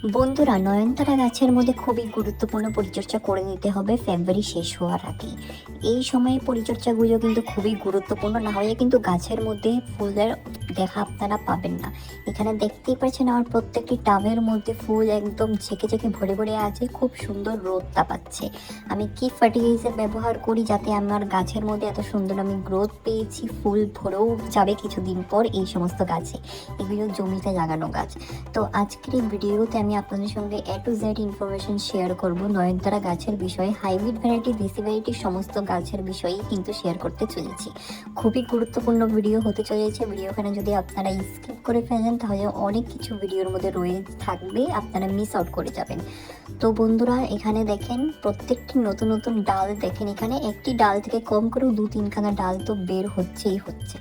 বন্ধুরা, নয়নতারা গাছের মধ্যে খুবই গুরুত্বপূর্ণ পরিচর্যা করে নিতে হবে ফেব্রুয়ারি শেষ হওয়ার আগে। এই সময়ে পরিচর্যাগুলো কিন্তু খুবই গুরুত্বপূর্ণ, না হলে কিন্তু গাছের মধ্যে ফুলের দেখা আপনারা পাবেন না। এখানে দেখতেই পাচ্ছেন আমার প্রত্যেকটি টাবের মধ্যে ফুল একদম ঝেঁকে ঝেঁকে ভরে ভরে আছে, খুব সুন্দর রোদটা পাচ্ছে। আমি কি ফার্টিলাইজার ব্যবহার করি যাতে আমার গাছের মধ্যে এত সুন্দর আমি গ্রোথ পেয়েছি, ফুল ভরেও যাবে কিছুদিন পর এই সমস্ত গাছে। এগুলো জমিতে লাগানো গাছ। তো আজকের এই ভিডিওতে আমি আপনাদের সঙ্গে A to Z information share করব নয়নতারা গাছের বিষয়ে। হাইব্রিড ভ্যারাইটি, দেশি ভ্যারাইটি সমস্ত গাছের বিষয়েই কিন্তু শেয়ার করতে চলেছি। খুবই গুরুত্বপূর্ণ ভিডিও হতে চলেছে। ভিডিওখানে যদি আপনারা স্কিপ করে ফেলেন তাহলে অনেক কিছু ভিডিওর মধ্যে রয়ে থাকবে, আপনারা মিস আউট করে যাবেন। তো বন্ধুরা, এখানে দেখেন প্রত্যেকটি নতুন নতুন ডাল, দেখেন এখানে একটি ডাল থেকে কম করেও 2-3খানা ডাল তো বের হচ্ছেই হচ্ছে।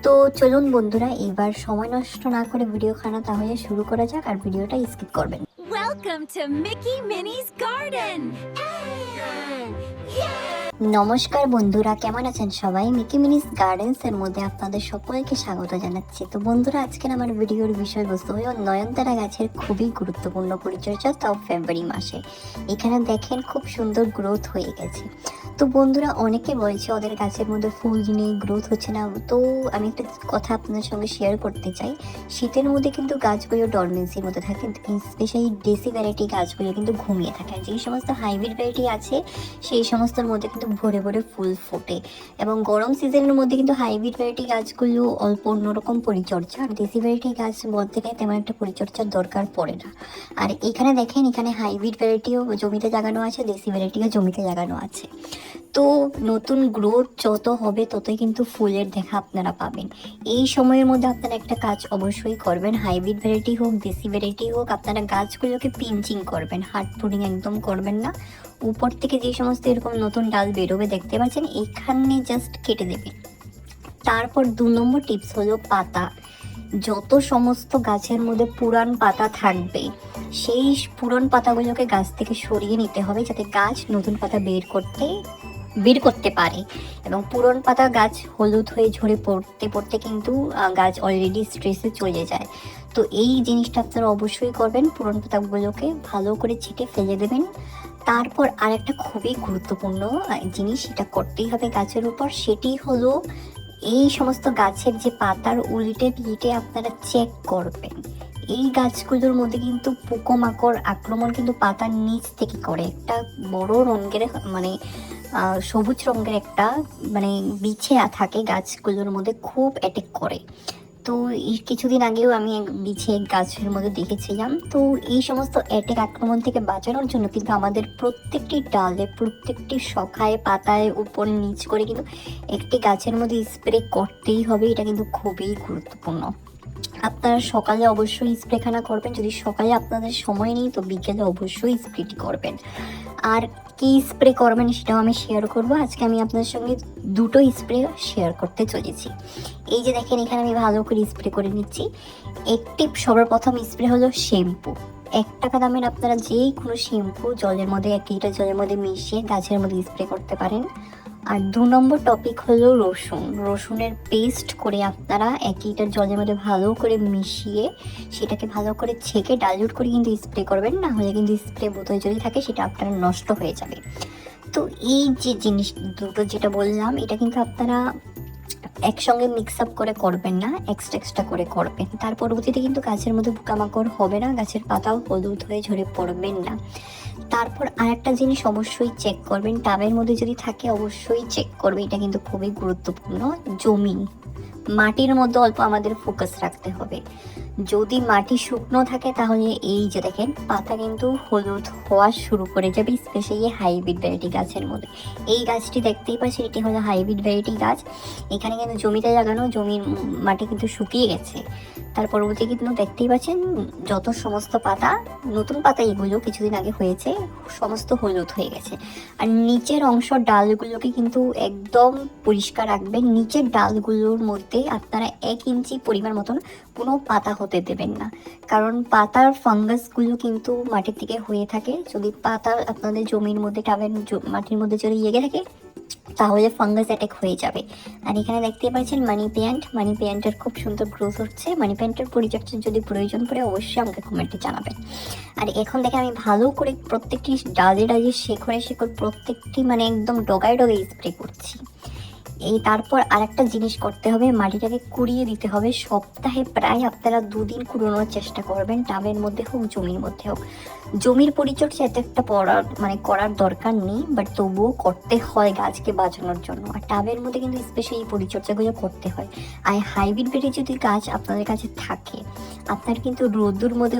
তো চলুন বন্ধুরা, এবার সময় নষ্ট না করে ভিডিওখানা তাহলে শুরু করা যাক, আর ভিডিওটা স্কিপ করবেন। Welcome to Mickey Minnie's Garden! নমস্কার বন্ধুরা, কেমন আছেন সবাই? মিকি মিনিস গার্ডেন্স এর মধ্যে আপনাদের সকলকে স্বাগত জানাচ্ছি। তো বন্ধুরা, আজকের আমার ভিডিওর বিষয়বস্তু হলো নয়নতারা গাছের খুবই গুরুত্বপূর্ণ পরিচর্যা, তাও ফেব্রুয়ারি মাসে। এখানে দেখেন খুব সুন্দর গ্রোথ হয়ে গেছে। তো বন্ধুরা, অনেকে বলছে ওদের গাছের মধ্যে ফুল নেই, গ্রোথ হচ্ছে না। তো আমি একটা কথা আপনাদের সঙ্গে শেয়ার করতে চাই। শীতের মধ্যে কিন্তু গাছগুলো ডরমেন্সির মধ্যে থাকে, স্পেশালি দেশি ভ্যারাইটি গাছগুলো কিন্তু ঘুমিয়ে থাকে। যেই সমস্ত হাইব্রিড ভ্যারাইটি আছে সেই সমস্তর মধ্যে কিন্তু ভরে ভরে ফুল ফোটে। এবং গরম সিজনের মধ্যে কিন্তু হাইব্রিড ভ্যারাইটি গাছগুলো অল্প অন্যরকম পরিচর্যা, আর দেশি ভ্যারাইটি গাছ বলতে গেলে তেমন একটা পরিচর্যার দরকার পড়ে না। আর এখানে দেখেন, এখানে হাইব্রিড ভ্যারাইটিও জমিতে লাগানো আছে, দেশি ভ্যারাইটিও জমিতে লাগানো আছে। তো নতুন গ্রোথ যত হবে ততই কিন্তু ফুলের দেখা আপনারা পাবেন। এই সময়ের মধ্যে আপনারা একটা কাজ অবশ্যই করবেন, হাইব্রিড ভ্যারাইটি হোক দেশি ভ্যারাইটি হোক, আপনারা গাছগুলোকে পিঞ্চিং করবেন, হার্ড প্রুনিং একদম করবেন না। উপর থেকে যে সমস্ত এরকম নতুন ডাল বেরোবে দেখতে পাচ্ছেন, এখানে জাস্ট কেটে দেবেন। তারপর 2 নম্বর টিপস হলো পাতা। যত সমস্ত গাছের মধ্যে পুরান পাতা থাকবে সেই পুরান পাতাগুলোকে গাছ থেকে সরিয়ে নিতে হবে, যাতে গাছ নতুন পাতা বের করতে পারে। এবং পুরন পাতা গাছ হলুদ হয়ে ঝরে পড়তে পড়তে কিন্তু গাছ অলরেডি স্ট্রেসে চলে যায়। তো এই জিনিসটা আপনারা অবশ্যই করবেন, পুরন পাতাগুলোকে ভালো করে ছিটে ফেলে দেবেন। তারপর আরেকটা খুবই গুরুত্বপূর্ণ জিনিস, এটা করতেই হবে গাছের উপর, সেটি হলো এই সমস্ত গাছের যে পাতার উল্টে পিল্টে আপনারা চেক করবেন। এই গাছগুলোর মধ্যে কিন্তু পোকামাকড় আক্রমণ কিন্তু পাতার নিচ থেকে করে, একটা বড় রঙের মানে সবুজ রঙের একটা মানে বিছে থাকে গাছগুলোর মধ্যে, খুব অ্যাটাক করে। তো এই কিছুদিন আগেও আমি এক বিছে গাছের মধ্যে দেখেছিলাম। তো এই সমস্ত অ্যাটাক আক্রমণ থেকে বাঁচানোর জন্য কিন্তু আমাদের প্রত্যেকটি ডালে, প্রত্যেকটি শাখায়, পাতায় উপর নিচ করে কিন্তু একটি গাছের মধ্যে স্প্রে করতেই হবে। এটা কিন্তু খুবই গুরুত্বপূর্ণ। আপনারা সকালে অবশ্যই স্প্রেখানা করবেন, যদি সকালে আপনাদের সময় নেই তো বিকেলে অবশ্যই স্প্রেটি করবেন। আর কি স্প্রে করবেন সেটাও আমি শেয়ার করব। আজকে আমি আপনাদের সঙ্গে 2টো স্প্রে শেয়ার করতে চলেছি। এই যে দেখেন, এখানে আমি ভালো করে স্প্রে করে নিচ্ছি। একটি সবার প্রথম স্প্রে হলো শ্যাম্পু। 1 টাকা দামের আপনারা যে কোনো শ্যাম্পু জলের মধ্যে 1 লিটার জলের মধ্যে মিশিয়ে গাছের মধ্যে স্প্রে করতে পারেন। আর 2 নম্বর টপিক হলো রসুনের পেস্ট করে আপনারা 1 লিটার জলের মধ্যে ভালো করে মিশিয়ে সেটাকে ভালো করে ছেঁকে ডাইলিউট করে কিন্তু স্প্রে করবেন, না হলে কিন্তু স্প্রে বোতল যদি থাকে সেটা আপনারা নষ্ট হয়ে যাবে। তো এই যে জিনিস দুটো যেটা বললাম, এটা কিন্তু আপনারা একসঙ্গে মিক্স আপ করে করবেন না, এক্সট্রা করে করবেন। তার পরবর্তীতে কিন্তু গাছের মধ্যে পোকামাকড় হবে না, গাছের পাতাও হলুদ হয়ে ঝরে পড়বেন না। তারপর আরেকটা জিনিস অবশ্যই চেক করবেন, টাবের মধ্যে যদি থাকে অবশ্যই চেক করবে, এটা কিন্তু খুবই গুরুত্বপূর্ণ। মাটির মধ্যে অল্প আমাদের ফোকাস রাখতে হবে। যদি মাটি শুকনো থাকে তাহলে এই যে দেখেন পাতা কিন্তু হলুদ হওয়া শুরু করে যাবে, স্পেশালি হাইব্রিড ভ্যারাইটি গাছের মধ্যে। এই গাছটি দেখতেই পাচ্ছি, এটি হলো হাইব্রিড ভ্যারাইটি গাছ। এখানে কিন্তু জমিতে লাগানো, জমির মাটি কিন্তু শুকিয়ে গেছে। তার পরবর্তী কিন্তু দেখতেই পাচ্ছেন যত সমস্ত পাতা, নতুন পাতা এগুলো কিছুদিন আগে হয়েছে, সমস্ত হলুদ হয়ে গেছে। আর নিচের অংশ ডালগুলোকে কিন্তু একদম পরিষ্কার রাখবেন। নিচের ডালগুলোর মধ্যে আপনারা 1 ইঞ্চি পরিমাণ মতন কোনো পাতা হতে দেবেন না, কারণ পাতার ফাঙ্গাসগুলো কিন্তু মাটির থেকে হয়ে থাকে। যদি পাতা আপনাদের জমির মধ্যে, টাবের মাটির মধ্যে যদি লেগে থাকে তাহলে ফাঙ্গাস অ্যাটাক হয়ে যাবে। আর এখানে দেখতে পাচ্ছেন মানি প্ল্যান্টের খুব সুন্দর গ্রোথ হচ্ছে। মানি প্ল্যান্টের পরিচর্যার যদি প্রয়োজন পড়ে অবশ্যই আমাকে কমেন্টে জানাবেন। আর এখন দেখে আমি ভালো করে প্রত্যেকটি ডালে ডালে শেকড়ে প্রত্যেকটি মানে একদম ডগায় ডগায় স্প্রে করছি। এই তারপর আরেকটা জিনিস করতে হবে, মাটিটাকে কুড়িয়ে দিতে হবে। সপ্তাহে প্রায় আপনারা 2 দিন কুড়োনোর চেষ্টা করবেন, টাবের মধ্যে হোক জমির মধ্যে হোক। জমির পরিচর্যা এত একটা করার দরকার নেই, বাট তবুও করতে হয় গাছকে বাঁচানোর জন্য। আর টাবের মধ্যে কিন্তু স্পেশালি এই পরিচর্যাগুলো করতে হয়। আর হাইব্রিড ভ্যারাইটি যদি গাছ আপনাদের কাছে থাকে, আপনার কিন্তু রোদ্দুর মধ্যে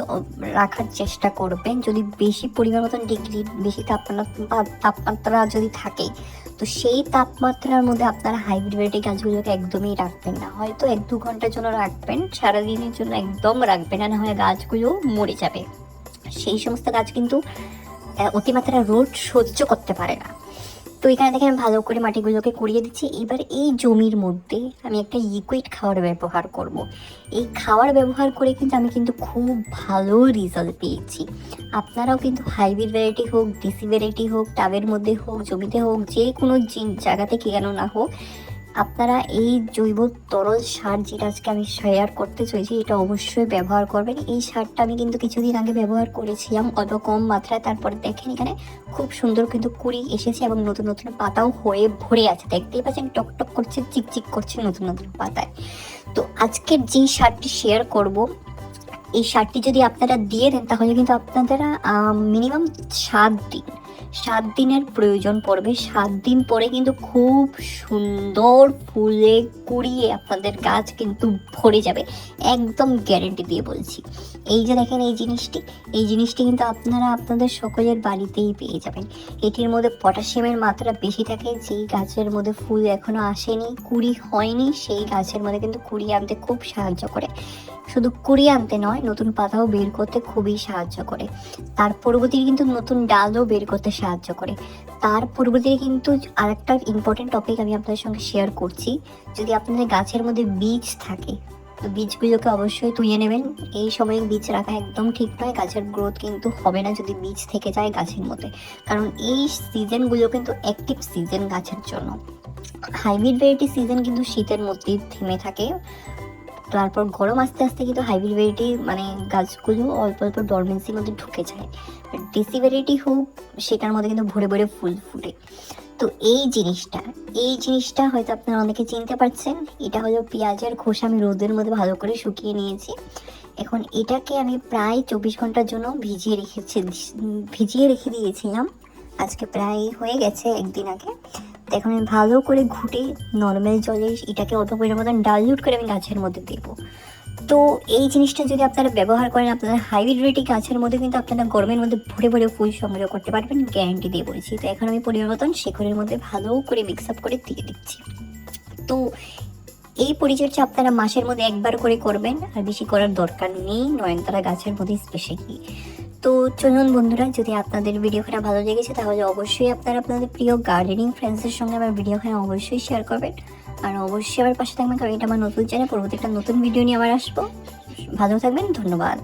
রাখার চেষ্টা করবেন। যদি বেশি পরিমাণ মতন ডিগ্রি বেশি তাপমাত্রা যদি থাকে, তো সেই তাপমাত্রার মধ্যে আপনারা হাইব্রিড ভ্যারাইটি গাছগুলোকে একদমই রাখবেন না। হয়তো 1-2 ঘন্টার জন্য রাখবেন, সারাদিনের জন্য একদম রাখবেন না, হয় গাছগুলো মরে যাবে। সেই সমস্ত গাছ কিন্তু অতিমাত্রা রোদ সহ্য করতে পারে না। তো এখানে দেখে আমি ভালো করে মাটিগুলোকে কুড়িয়ে দিচ্ছি। এবার এই জমির মধ্যে আমি একটা লিকুইড খাবার ব্যবহার করব। এই খাবার ব্যবহার করে কিন্তু আমি কিন্তু খুব ভালো রেজাল্ট পেয়েছি। আপনারাও কিন্তু হাইব্রিড ভ্যারাইটি হোক, দেশি ভ্যারাইটি হোক, টাবের মধ্যে হোক, জমিতে হোক, যে কোনো জায়গাতে কেন না হোক, আপনারা এই জৈব তরল সার যেটা আজকে আমি শেয়ার করতে চাইছি, এটা অবশ্যই ব্যবহার করবেন। এই সারটা আমি কিন্তু কিছুদিন আগে ব্যবহার করেছিলাম অল্প কম মাত্রায়। তারপরে দেখেন এখানে খুব সুন্দর কিন্তু কুড়ি এসেছে এবং নতুন নতুন পাতাও হয়ে ভরে আছে। দেখতেই পাচ্ছেন টকটক করছে, চিকচিক করছে নতুন নতুন পাতায়। তো আজকের যে সারটি শেয়ার করব, এই সারটি যদি আপনারা দিয়ে দেন তাহলে কিন্তু আপনারা মিনিমাম 7 দিনের প্রয়োজন পড়বে। 7 দিন পরে কিন্তু খুব সুন্দর ফুলে কুড়িয়ে আপনাদের গাছ কিন্তু ভরে যাবে, একদম গ্যারেন্টি দিয়ে বলছি। এই যে দেখেন এই জিনিসটি কিন্তু আপনারা আপনাদের সকলের বাড়িতেই পেয়ে যাবেন। এটির মধ্যে পটাশিয়ামের মাত্রা বেশি থাকে। যেই গাছের মধ্যে ফুল এখনো আসেনি, কুড়ি হয়নি, সেই গাছের মধ্যে কিন্তু কুড়ি আনতে খুব সাহায্য করে। শুধু কুড়িয়ে আনতে নয়, নতুন পাতাও বের করতে খুবই সাহায্য করে। তার পরবর্তীতে কিন্তু নতুন ডালও বের করতে সাহায্য করে। তার পরবর্তীতে কিন্তু আরেকটা ইম্পর্টেন্ট টপিক আমি আপনাদের সঙ্গে শেয়ার করছি। যদি আপনাদের গাছের মধ্যে বীজ থাকে, তো বীজগুলোকে অবশ্যই তুলে নেবেন। এই সময় বীজ রাখা একদম ঠিক নয়, গাছের গ্রোথ কিন্তু হবে না যদি বীজ থেকে যায় গাছের মধ্যে। কারণ এই সিজনগুলো কিন্তু অ্যাক্টিভ সিজন গাছের জন্য। হাইব্রিড ভ্যারাইটি সিজন কিন্তু শীতের মধ্যেই থেমে থাকে, তারপর গরম আস্তে আস্তে কিন্তু হাইব্রিড ভ্যারাইটি মানে গাছগুলো অল্প অল্প ডরমেন্সির মধ্যে ঢুকে যায়। দেশি ভ্যারাইটি হোক, সেটার মধ্যে কিন্তু ভরে ভরে ফুল ফুটে। তো এই জিনিসটা হয়তো আপনারা অনেকে চিনতে পারছেন। এটা হলো পেঁয়াজের খোসা, আমি রোদের মধ্যে ভালো করে শুকিয়ে নিয়েছি। এখন এটাকে আমি প্রায় 24 ঘন্টার জন্য ভিজিয়ে রেখে দিয়েছিলাম। আজকে প্রায় হয়ে গেছে 1 দিন আগে। তো এখন আমি ভালো করে ঘুটে নর্মাল জলে এটাকে অল্প পরিমাণ মতন ডাইলিউট করে আমি গাছের মধ্যে দেবো। তো এই জিনিসটা যদি আপনারা ব্যবহার করেন, আপনাদের হাইব্রিড ভ্যারাইটি গাছের মধ্যে কিন্তু আপনারা গরমের মধ্যে ভরে ভরে ফুল সংগ্রহ করতে পারবেন, গ্যারান্টি দিয়ে বলছি। তো এখন আমি পরিমাণ মতন শেকড়ের মধ্যে ভালো করে মিক্স আপ করে দিয়ে দিচ্ছি। তো এই পরিচর্যা আপনারা মাসের মধ্যে একবার করে করবেন, আর বেশি করার দরকার নেই নয়নতারা গাছের মধ্যে স্পেশালি। তো চলুন বন্ধুরা, যদি আপনাদের ভিডিওখানা ভালো লেগেছে তাহলে অবশ্যই আপনারা আপনাদের প্রিয় গার্ডেনিং ফ্রেন্ডসের সঙ্গে আমার ভিডিওখানা অবশ্যই শেয়ার করবেন। আর অবশ্যই আমার পাশে থাকবেন, কারণ এটা আমার নতুন চ্যানেল। পরবর্তী একটা নতুন ভিডিও নিয়ে আবার আসবো। ভালো থাকবেন, ধন্যবাদ।